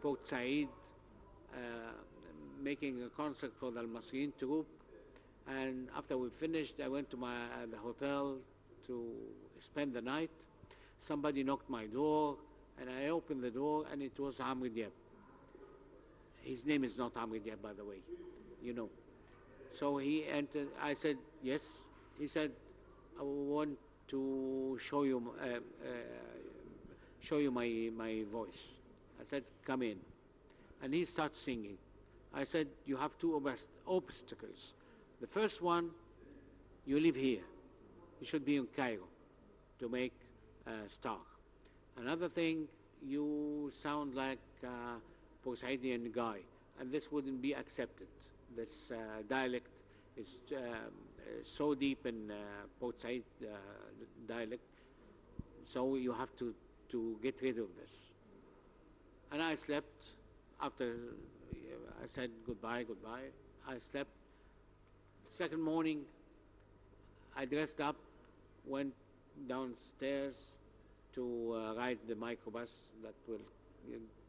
Port Said, making a concert for the Al-Masriyin troupe. And after we finished, I went to the hotel to spend the night. Somebody knocked my door, and I opened the door, and it was Amr Diab. His name is not Amr Diab, by the way, you know. So he entered. I said, yes. He said, I want to show you my voice. I said, come in. And he starts singing. I said, you have two obstacles. The first one, you live here. You should be in Cairo to make a star. Another thing, you sound like a Port Saidian guy, and this wouldn't be accepted. This dialect is so deep in Port Said dialect, so you have to get rid of this. And I slept. After I said goodbye, I slept. Second morning, I dressed up, went downstairs to ride the microbus that will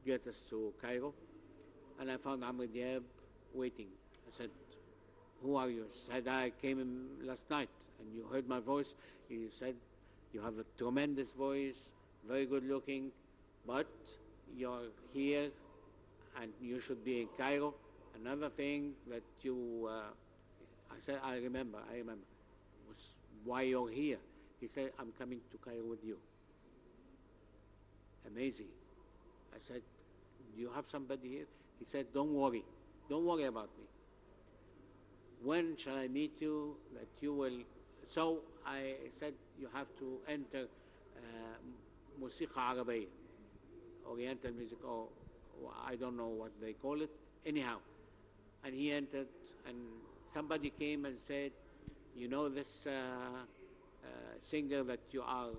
get us to Cairo, and I found Amr Diab waiting. I said, who are you? He said, I came in last night and you heard my voice. He said, you have a tremendous voice, very good looking, but you're here and you should be in Cairo. Another thing that you, I said, I remember, was why you're here. He said, I'm coming to Cairo with you. Amazing. I said, do you have somebody here? He said, don't worry about me. When shall I meet you that you will? So I said, you have to enter موسيقى عربية, Oriental music, or I don't know what they call it. Anyhow, and he entered, and somebody came and said, you know this singer that you are,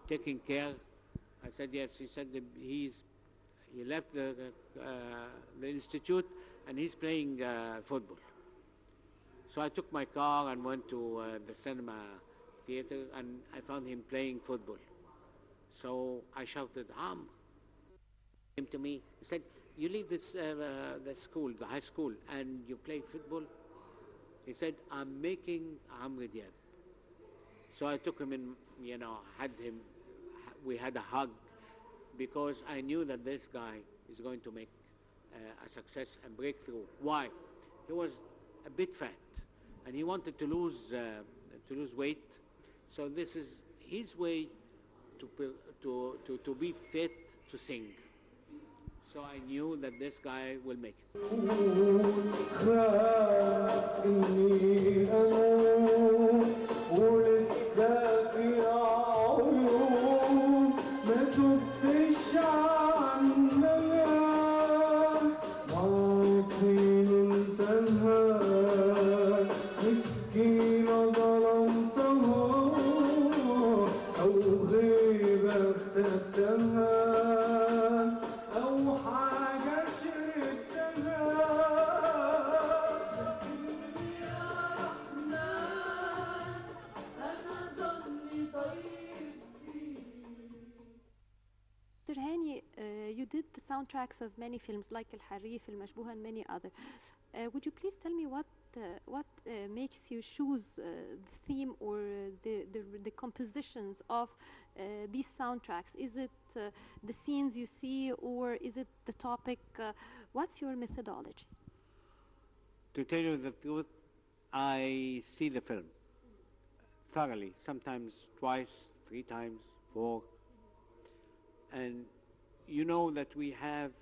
taking care? I said, yes. He said he left the institute and he's playing football. So I took my car and went to the cinema theater, and I found him playing football. So I shouted, Amr. He came to me. He said, you leave this the school, the high school, and you play football? He said, I'm making Amr Diab. So I took him in, had him, we had a hug, because I knew that this guy is going to make a success and breakthrough. Why? He was a bit fat, and he wanted to lose weight. So this is his way to be fit to sing. So I knew that this guy will make it. You did the soundtracks of many films like الحريف, المشبوه, and many others. Would you please tell me what makes you choose the theme or the compositions of these soundtracks? Is it the scenes you see, or is it the topic? What's your methodology? To tell you the truth, I see the film thoroughly, sometimes twice, 3 times, 4. And you know that we have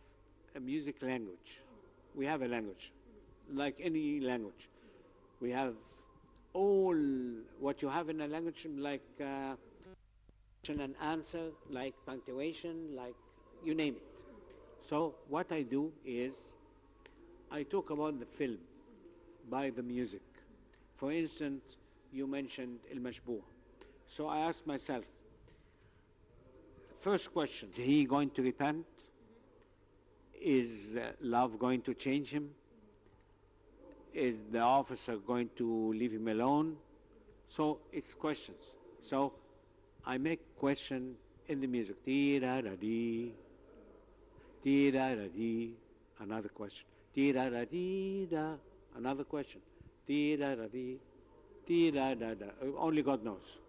a music language. We have a language, like any language. We have all what you have in a language, like question and answer, like punctuation, like you name it. So what I do is I talk about the film by the music. For instance, you mentioned المشبوه. So I ask myself, first question, is he going to repent? Is love going to change him? Is the officer going to leave him alone? So it's questions. So I make question in the music. Dee-da-da-dee, another question. Dee-da-da-dee-da, another question. Dee-da-da-dee, dee-da-da-da. Only God knows.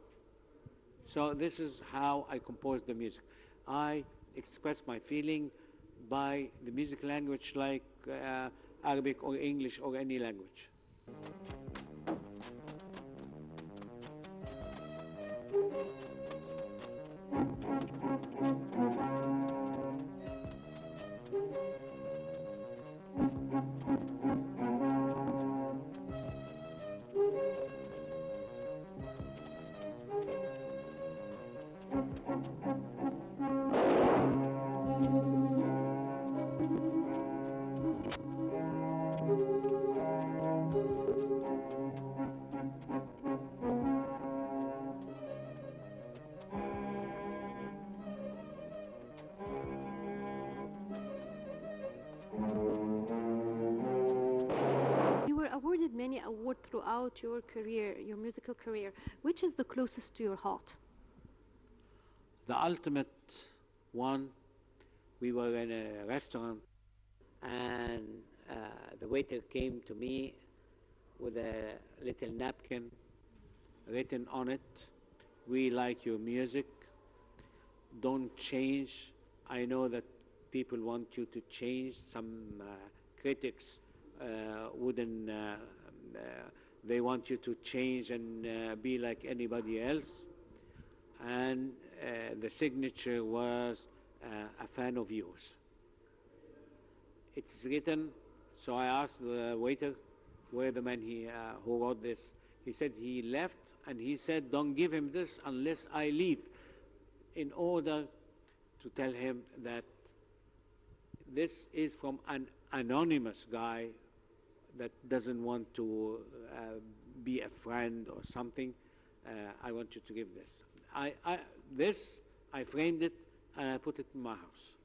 So this is how I compose the music. I express my feeling by the music language like Arabic or English or any language. Awarded many awards throughout your career, your musical career. Which is the closest to your heart? The ultimate one, we were in a restaurant and the waiter came to me with a little napkin written on it, "We like your music, don't change. I know that people want you to change." Some critics wouldn't, they want you to change and be like anybody else. And the signature was a fan of yours. It's written, so I asked the waiter where the man who wrote this. He said he left, and he said, "Don't give him this unless I leave," in order to tell him that this is from an anonymous guy that doesn't want to be a friend or something. I want you to give this. I framed it and I put it in my house.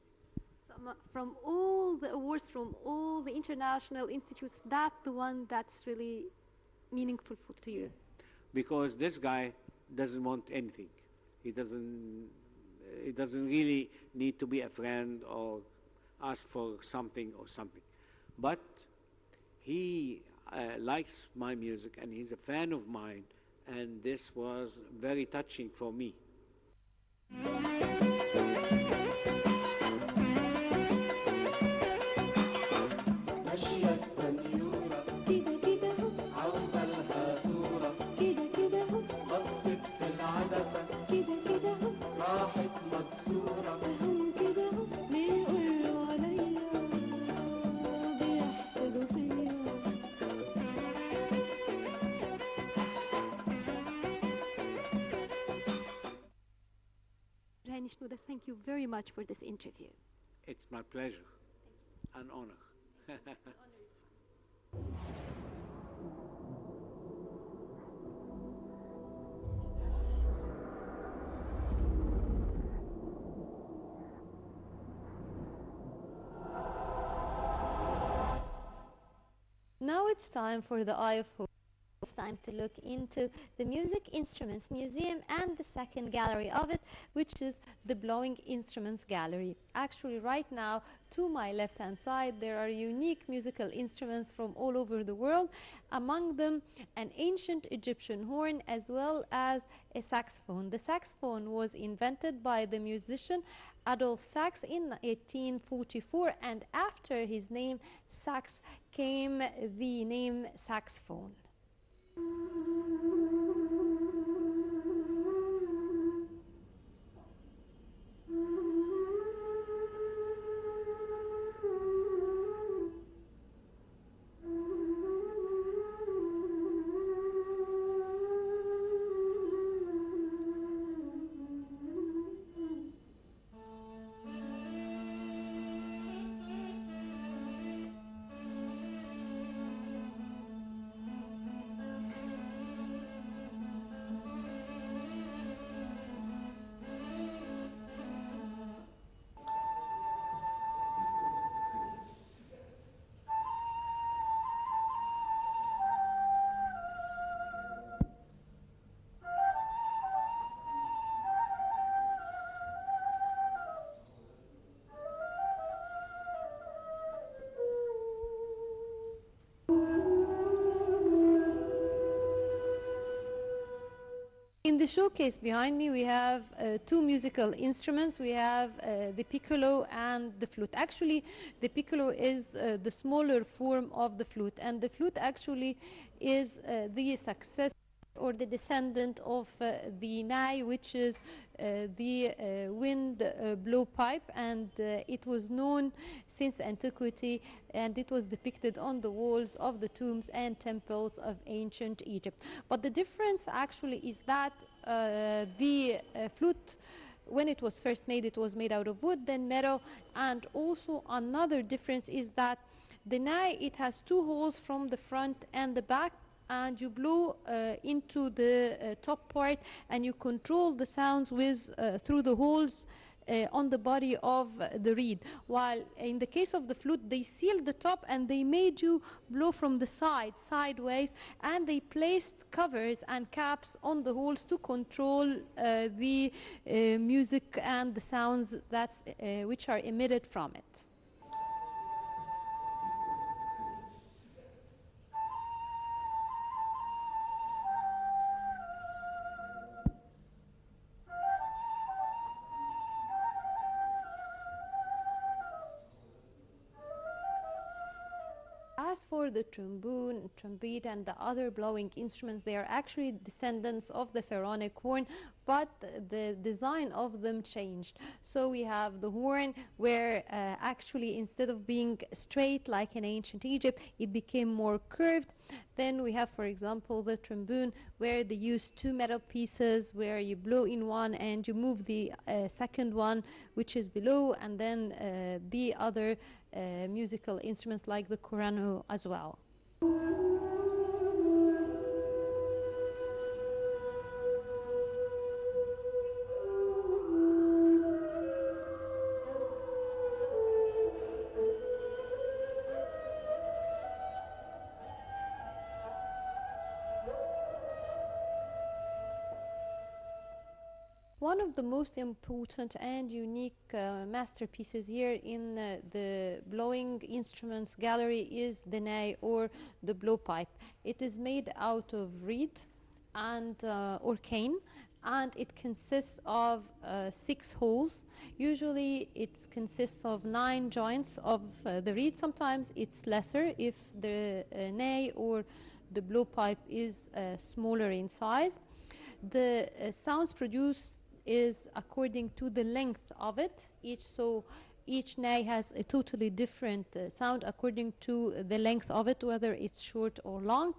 So from all the awards, from all the international institutes, that's the one that's really meaningful to you. Because this guy doesn't want anything. He doesn't really need to be a friend or ask for something or something. But he likes my music and he's a fan of mine, and this was very touching for me. Thank you very much for this interview. It's my pleasure, an honor. Now it's time for the Eye of Hope. It's time to look into the Music Instruments Museum and the second gallery of it, which is the Blowing Instruments Gallery. Actually, right now, to my left-hand side, there are unique musical instruments from all over the world, among them an ancient Egyptian horn as well as a saxophone. The saxophone was invented by the musician Adolf Sax in 1844, and after his name Sax came the name saxophone. in the showcase behind me, we have two musical instruments. We have the piccolo and the flute. Actually, the piccolo is the smaller form of the flute, and the flute actually is the successor or the descendant of the nai, which is the wind blowpipe, and it was known since antiquity, and it was depicted on the walls of the tombs and temples of ancient Egypt. But the difference actually is that the flute, when it was first made, it was made out of wood, then metal, and also another difference is that the nai, it has two holes from the front and the back, and you blow into the top part, and you control the sounds with through the holes on the body of the reed. While in the case of the flute, they sealed the top and they made you blow from the side, sideways, and they placed covers and caps on the holes to control the music and the sounds that's, which are emitted from it. As for the trombone, trumpet, and the other blowing instruments, they are actually descendants of the pharaonic horn, but the design of them changed. So we have the horn where actually instead of being straight like in ancient Egypt, it became more curved. Then we have, for example, the trombone where they use two metal pieces where you blow in one and you move the second one, which is below, and then the other musical instruments like the corano as well. One of the most important and unique masterpieces here in the blowing instruments gallery is the nai, or the blowpipe. It is made out of reed and or cane, and it consists of 6 holes. Usually it consists of 9 joints of the reed. Sometimes it's lesser if the nai or the blowpipe is smaller in size. The sounds produced is according to the length of it. Each nai has a totally different sound according to the length of it, whether it's short or long.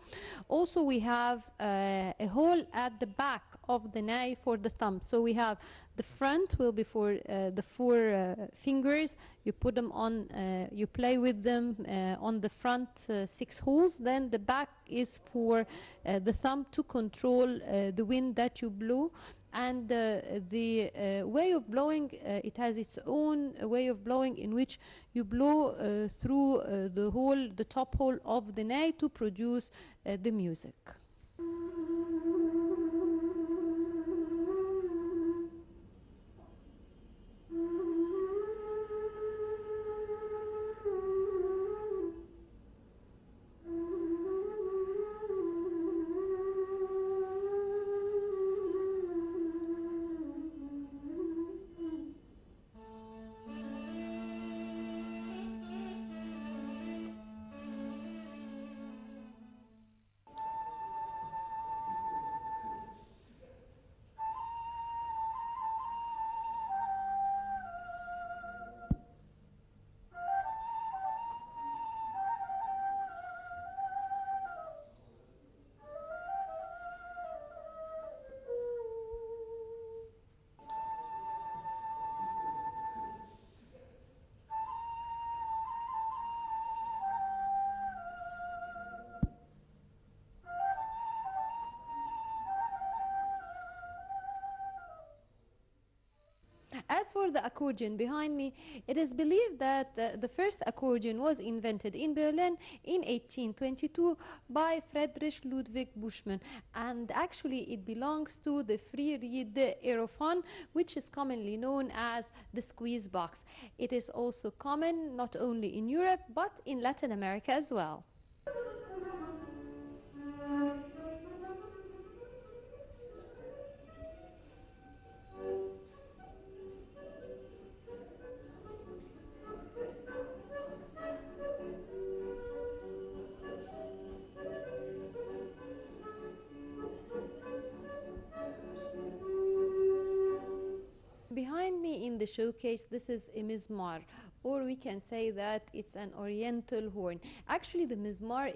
Also, we have a hole at the back of the nai for the thumb. So we have the front will be for the 4 fingers. You put them on, you play with them on the front 6 holes. Then the back is for the thumb to control the wind that you blow. And the way of blowing, it has its own way of blowing in which you blow through the top hole of the nai to produce the music. As for the accordion behind me, it is believed that the first accordion was invented in Berlin in 1822 by Friedrich Ludwig Buschmann, and actually it belongs to the free reed aerophone, which is commonly known as the squeeze box. It is also common not only in Europe but in Latin America as well. Behind me in the showcase, this is a mizmar, or we can say that it's an oriental horn. Actually, the mizmar